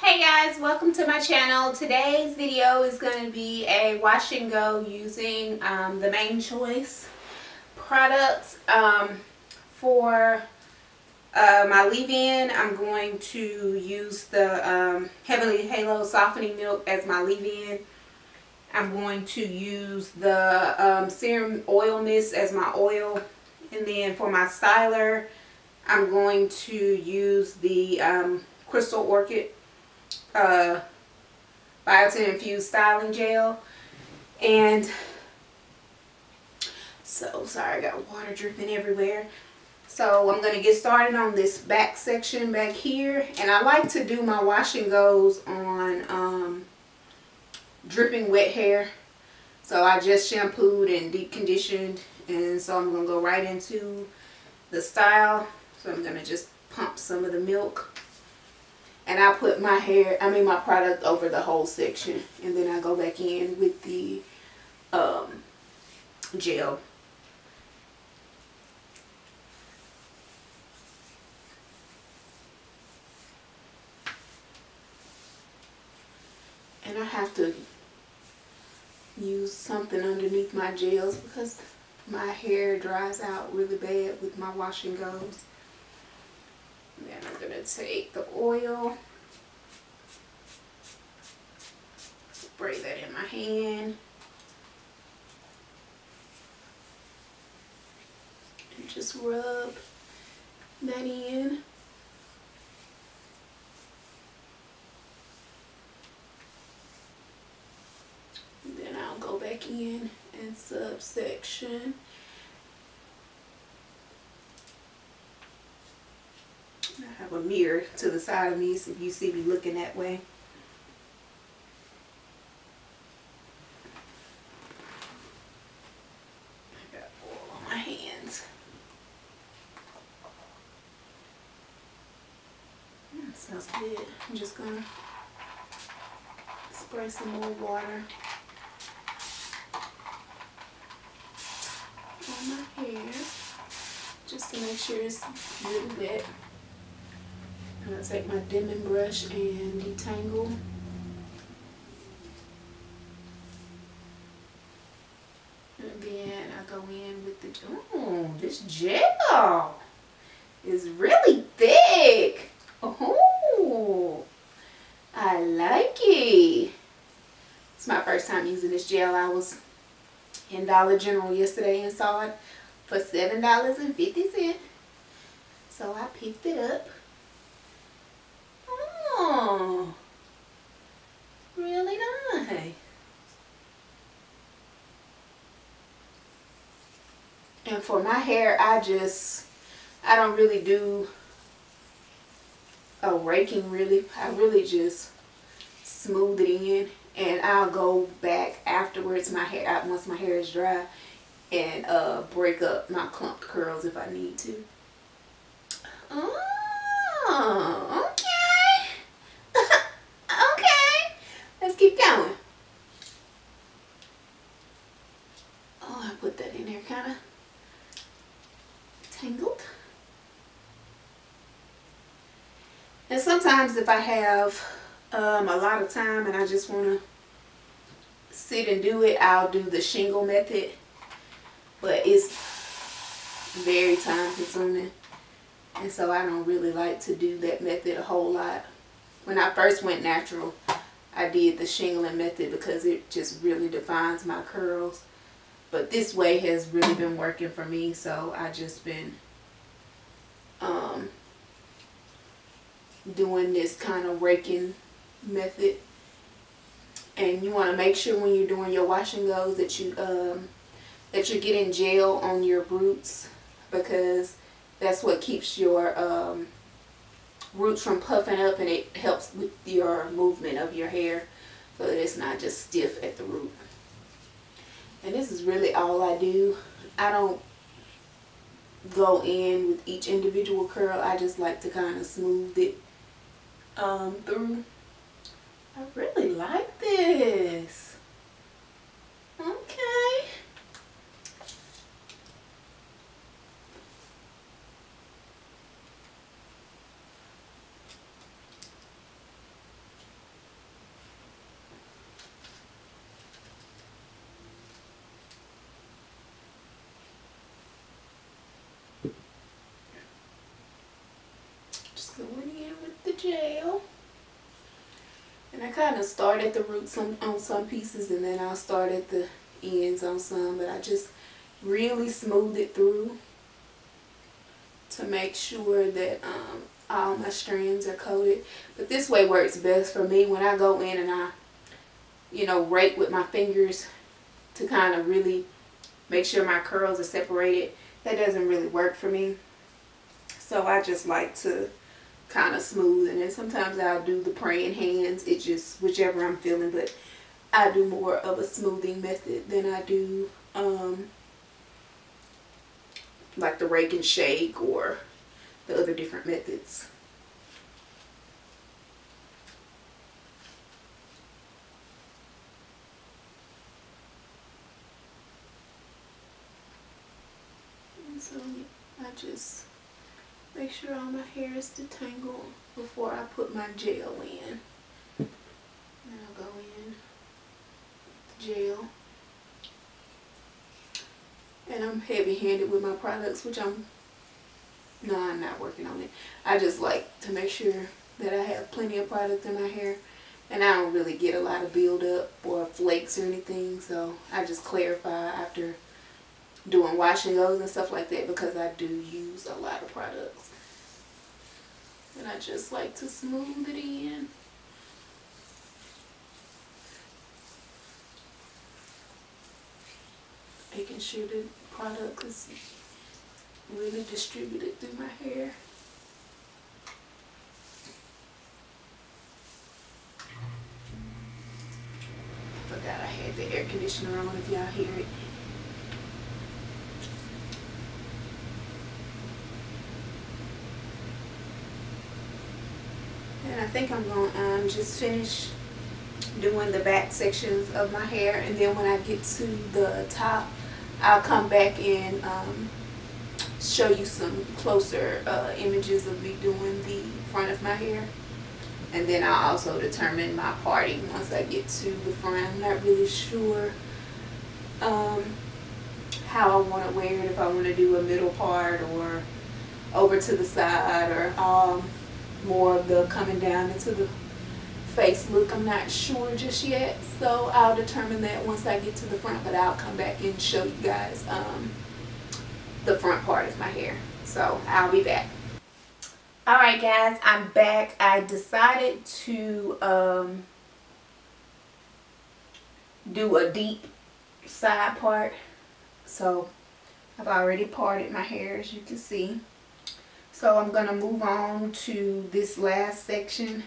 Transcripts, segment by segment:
Hey guys, welcome to my channel. Today's video is going to be a wash and go using the Main Choice products. For my leave-in, I'm going to use the Heavenly Halo Softening Milk as my leave-in. I'm going to use the Serum Oil Mist as my oil. And then for my styler, I'm going to use the Crystal Orchid biotin infused styling gel. And so sorry, I got water dripping everywhere. So I'm going to get started on this back section back here, and I like to do my wash and goes on dripping wet hair. So I just shampooed and deep conditioned, and so I'm going to go right into the style. So I'm going to just pump some of the milk. And I put my my product over the whole section. And then I go back in with the gel. And I have to use something underneath my gels because my hair dries out really bad with my wash and goes. Then I'm going to take the oil, spray that in my hand, and just rub that in. And then I'll go back in and subsection. I have a mirror to the side of me, so if you see me looking that way. I got oil on my hands. That smells good. I'm just gonna spray some more water on my hair just to make sure it's really wet. I'm going to take my dimming brush and detangle. And then I go in with the, oh, this gel is really thick. Oh, I like it. It's my first time using this gel. I was in Dollar General yesterday and saw it for $7.50. So I picked it up. Oh, really nice. And for my hair, I don't really do a raking really. I really just smooth it in, and I'll go back afterwards once my hair is dry, and break up my clumped curls if I need to. Oh, okay. Okay, let's keep going. Oh, I put that in there kind of tangled. And sometimes if I have a lot of time and I just want to sit and do it, I'll do the shingle method. But it's very time consuming, and so I don't really like to do that method a whole lot. When I first went natural, I did the shingling method because it just really defines my curls. But this way has really been working for me, so I just been doing this kind of raking method. And you want to make sure when you're doing your wash and goes that you're getting gel on your roots, because that's what keeps your roots from puffing up, and it helps with your movement of your hair so that it's not just stiff at the root. And this is really all I do. I don't go in with each individual curl. I just like to kind of smooth it through. I really like this. Okay. kind of start at the roots on some pieces, and then I'll start at the ends on some, but I just really smooth it through to make sure that all my strands are coated. But this way works best for me. When I go in and I, you know, rake with my fingers to kind of really make sure my curls are separated, that doesn't really work for me. So I just like to kind of smooth, and then sometimes I'll do the praying hands. It just whichever I'm feeling, but I do more of a smoothing method than I do like the rake and shake or the other different methods. And so I just make sure all my hair is detangled before I put my gel in. Then I'll go in with the gel. And I'm heavy-handed with my products, which I'm not working on it. I just like to make sure that I have plenty of product in my hair, and I don't really get a lot of buildup or flakes or anything, so I just clarify after doing wash and goes and stuff like that, because I do use a lot of products. And I just like to smooth it in. Making sure the product is really distributed through my hair. I forgot I had the air conditioner on, if y'all hear it. And I think I'm going to just finish doing the back sections of my hair, and then when I get to the top, I'll come back and show you some closer images of me doing the front of my hair. And then I'll also determine my parting once I get to the front. I'm not really sure how I want to wear it, if I want to do a middle part or over to the side, or more of the coming down into the face look. I'm not sure just yet, so I'll determine that once I get to the front, but I'll come back and show you guys the front part of my hair. So I'll be back. Alright guys, I'm back. I decided to do a deep side part, so I've already parted my hair, as you can see. So I'm going to move on to this last section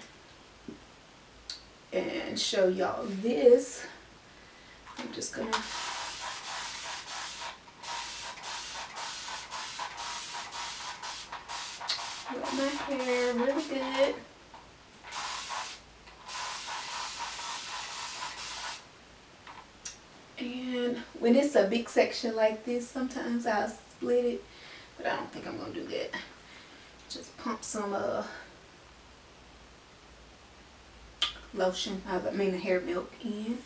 and show y'all this. I'm just going to wet my hair really good. And when it's a big section like this, sometimes I'll split it, but I don't think I'm going to do that. Just pump some lotion, I mean the hair milk in.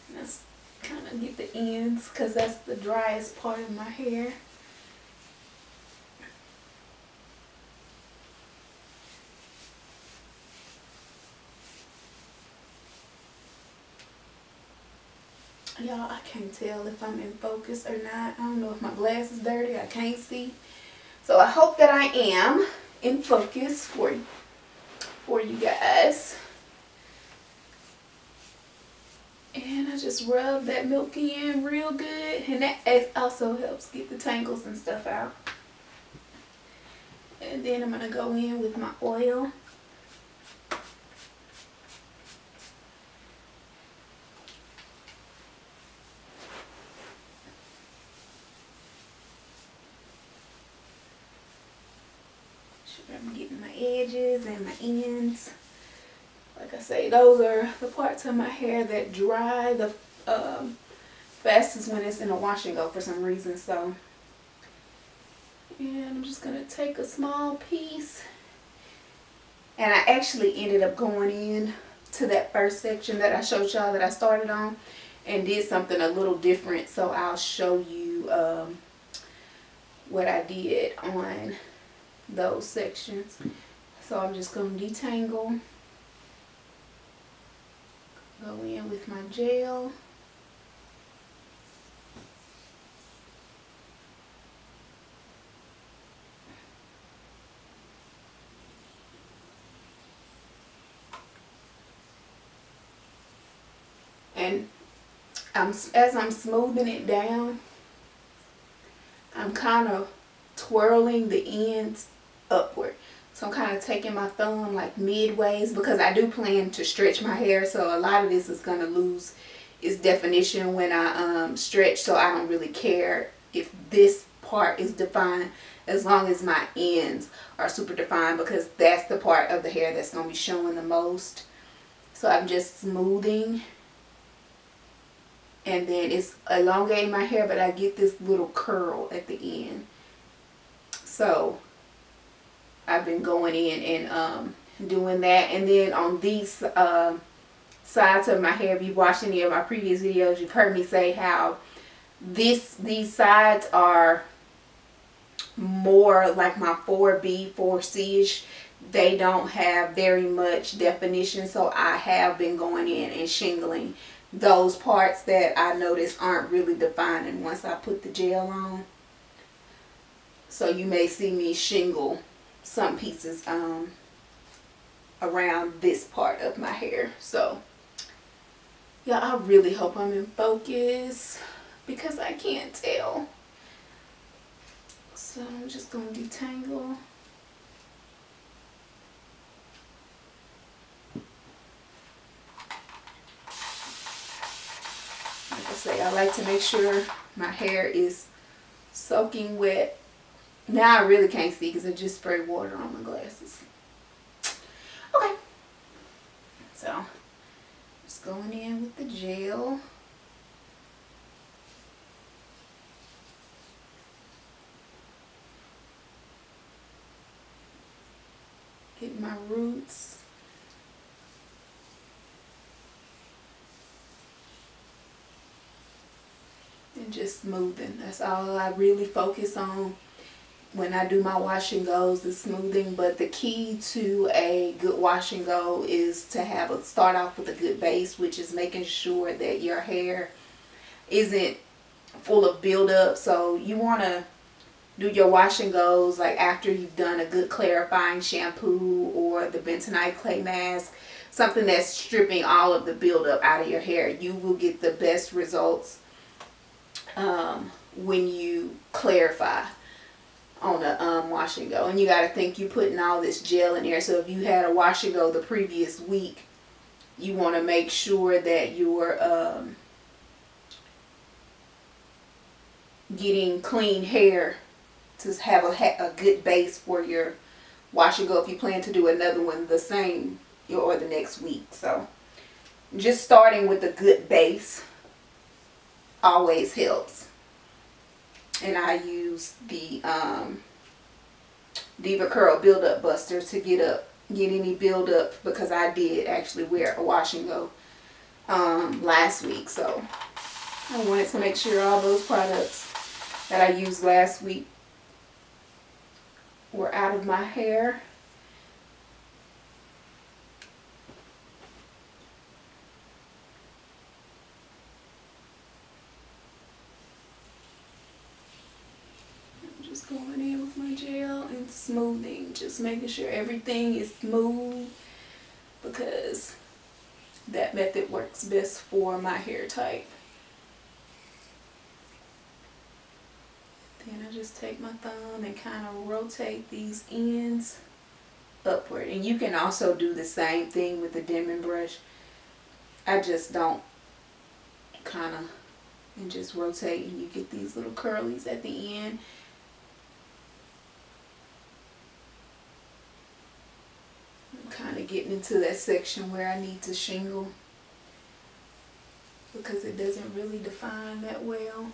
And that's kind of get the ends, because that's the driest part of my hair. Y'all, I can't tell if I'm in focus or not. I don't know if my glass is dirty. I can't see. So I hope that I am in focus for you guys. And I just rub that milk in real good, and that also helps get the tangles and stuff out. And then I'm going to go in with my oil. I'm getting my edges and my ends. Like I say, those are the parts of my hair that dry the fastest when it's in a wash and go for some reason. So, and I'm just going to take a small piece. And I actually ended up going in to that first section that I showed y'all that I started on and did something a little different. So I'll show you what I did on those sections. So I'm just going to detangle. Go in with my gel. And as I'm smoothing it down, I'm kind of twirling the ends upward. So I'm kind of taking my thumb like midways, because I do plan to stretch my hair. So a lot of this is going to lose its definition when I stretch. So I don't really care if this part is defined, as long as my ends are super defined, because that's the part of the hair that's going to be showing the most. So I'm just smoothing. And then it's elongating my hair, but I get this little curl at the end. So I've been going in and doing that. And then on these sides of my hair, if you watched any of my previous videos, you've heard me say how these sides are more like my 4B, 4C-ish. They don't have very much definition, so I have been going in and shingling those parts that I notice aren't really defining once I put the gel on. So you may see me shingle some pieces around this part of my hair. So yeah, I really hope I'm in focus, because I can't tell. So I'm just going to detangle. Like I say, I like to make sure my hair is soaking wet. Now I really can't see because I just sprayed water on my glasses. Okay. So, just going in with the gel. Get my roots. And just smoothing. That's all I really focus on when I do my wash and goes, the smoothing. But the key to a good wash and go is to start off with a good base, which is making sure that your hair isn't full of buildup. So you want to do your wash and goes like after you've done a good clarifying shampoo or the bentonite clay mask, something that's stripping all of the buildup out of your hair. You will get the best results when you clarify on a wash and go. And you got to think you're putting all this gel in there. So if you had a wash and go the previous week, you want to make sure that you're getting clean hair to have a good base for your wash and go if you plan to do another one the same or the next week. So just starting with a good base always helps. And I use the Diva Curl Build-Up Buster to get any build-up, because I did actually wear a wash and go last week. So I wanted to make sure all those products that I used last week were out of my hair. Just going in with my gel and smoothing, just making sure everything is smooth, because that method works best for my hair type. Then I just take my thumb and kind of rotate these ends upward. And you can also do the same thing with the Denman brush. I just don't kind of, and just rotate, and you get these little curlies at the end. Kind of getting into that section where I need to shingle, because it doesn't really define that well.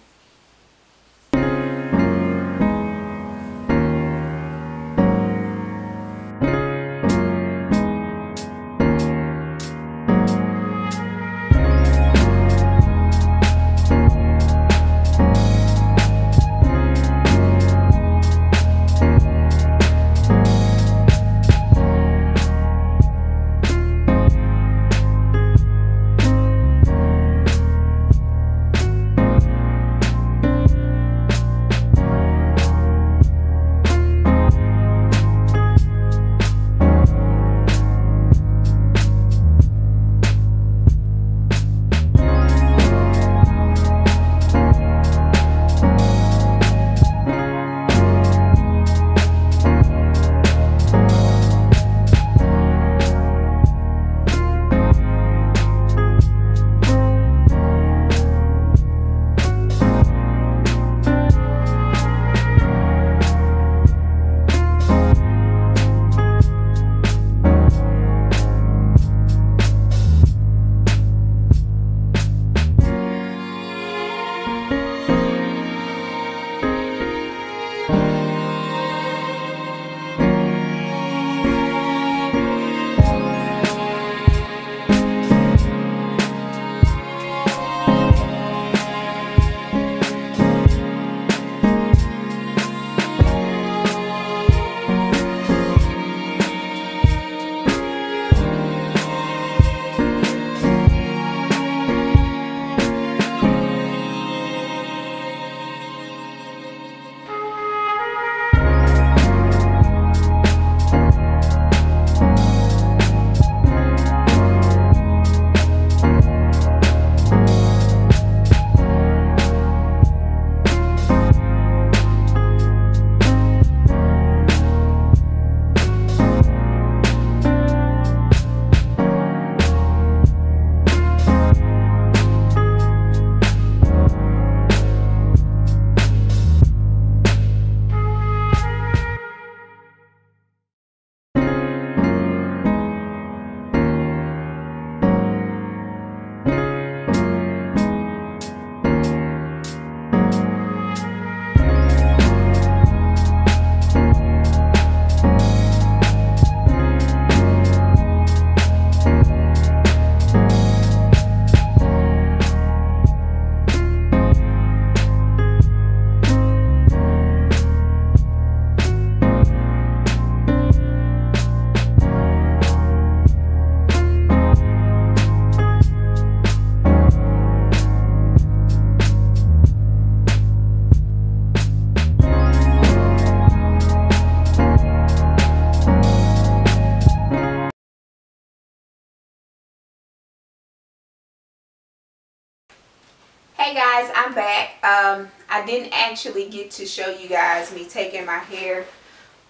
Hey guys, I'm back. I didn't actually get to show you guys me taking my hair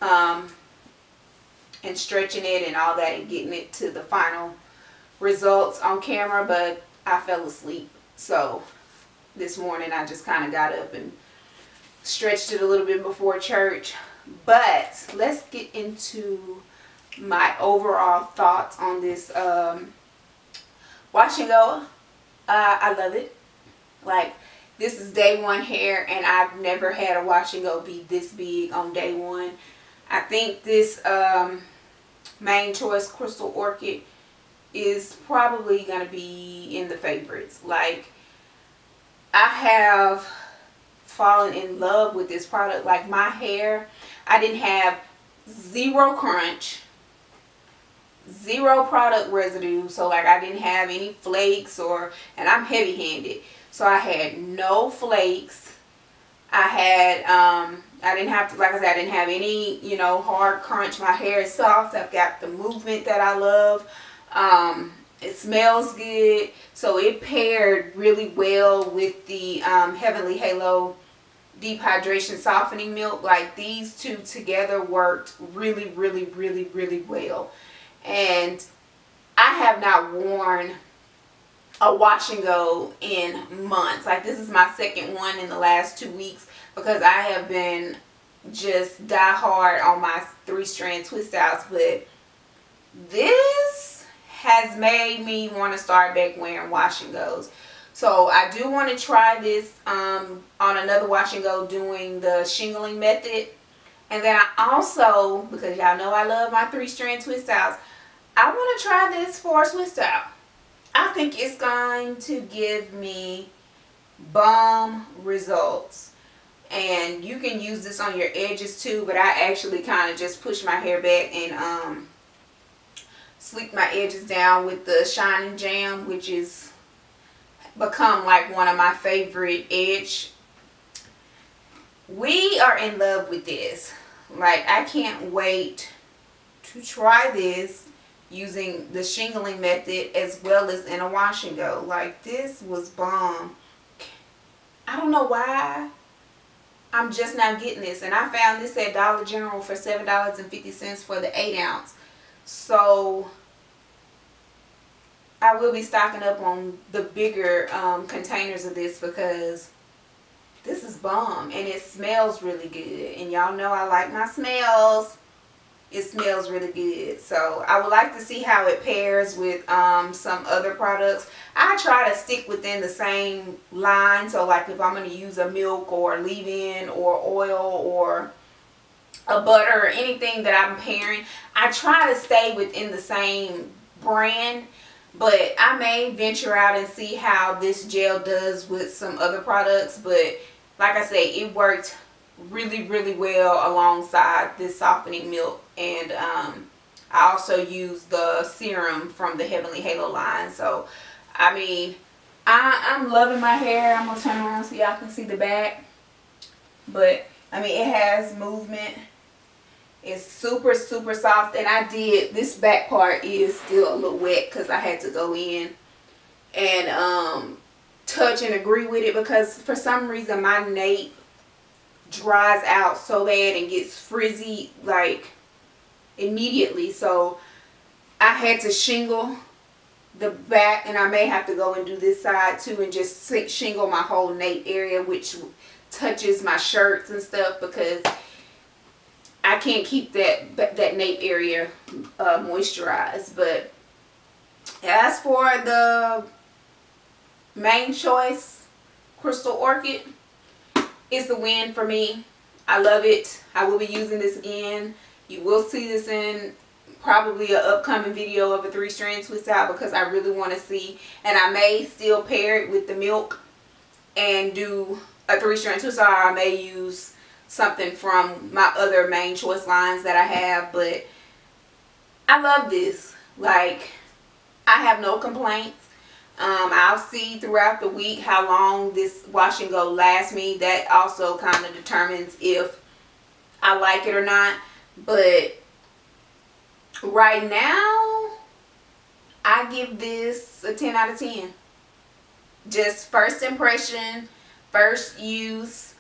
and stretching it and all that and getting it to the final results on camera, but I fell asleep. So this morning I just kind of got up and stretched it a little bit before church. But let's get into my overall thoughts on this wash and go. I love it. Like, this is day one hair, and I've never had a wash and go be this big on day one. I think this Main Choice Crystal Orchid is probably going to be in the favorites. Like, I have fallen in love with this product. Like, my hair, I didn't have zero crunch, zero product residue, so like I didn't have any flakes, and I'm heavy handed, so I had no flakes. I didn't have to, like I said, I didn't have any, you know, hard crunch. My hair is soft. I've got the movement that I love. It smells good, so it paired really well with the Heavenly Halo Deep Hydration Softening Milk. Like, these two together worked really, really, really, really well. And I have not worn a wash and go in months. Like, this is my second one in the last 2 weeks because I have been just die hard on my 3-strand twist outs. But this has made me want to start back wearing wash and goes. So I do want to try this on another wash and go doing the shingling method. And then I also, because y'all know I love my 3-strand twist outs, I want to try this for a twist out. I think it's going to give me bomb results. And you can use this on your edges too, but I actually kind of just push my hair back and sleek my edges down with the Shine Jam, which is become like one of my favorite edge. We are in love with this. Like, I can't wait to try this using the shingling method as well as in a wash and go. Like, this was bomb. I don't know why I'm just now getting this, and I found this at Dollar General for $7.50 for the 8 ounce. So I will be stocking up on the bigger containers of this because this is bomb, and it smells really good. And y'all know I like my smells. It smells really good. So I would like to see how it pairs with some other products. I try to stick within the same line. So like if I'm going to use a milk or leave-in or oil or a butter or anything that I'm pairing, I try to stay within the same brand. But I may venture out and see how this gel does with some other products. But like I say, it worked really, really well alongside this softening milk. And I also used the serum from the Heavenly Halo line. So I mean, I'm loving my hair. I'm gonna turn around so y'all can see the back. But I mean, it has movement. It's super, super soft. And I did, this back part is still a little wet because I had to go in and touch and agree with it, because for some reason my nape dries out so bad and gets frizzy like immediately. So I had to shingle the back, and I may have to go and do this side too and just shingle my whole nape area, which touches my shirts and stuff, because I can't keep that nape area moisturized. But as for the Main Choice Crystal Orchid, it's the win for me. I love it. I will be using this again. You will see this in probably an upcoming video of a 3-strand twist out, because I really want to see, and I may still pair it with the milk and do a 3-strand twist out, or I may use something from my other Main Choice lines that I have. But I love this. Like, I have no complaints. I'll see throughout the week how long this wash and go lasts me. That also kind of determines if I like it or not. But right now, I give this a 10 out of 10. just first impression, first use,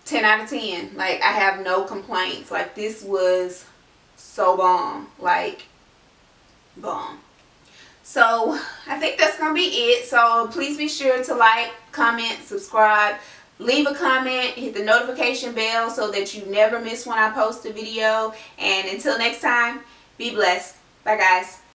10 out of 10. Like, I have no complaints. Like, this was so bomb. Like, bomb. So I think that's gonna be it. So please be sure to like, comment, subscribe, leave a comment, hit the notification bell so that you never miss when I post a video. And until next time, be blessed. Bye guys.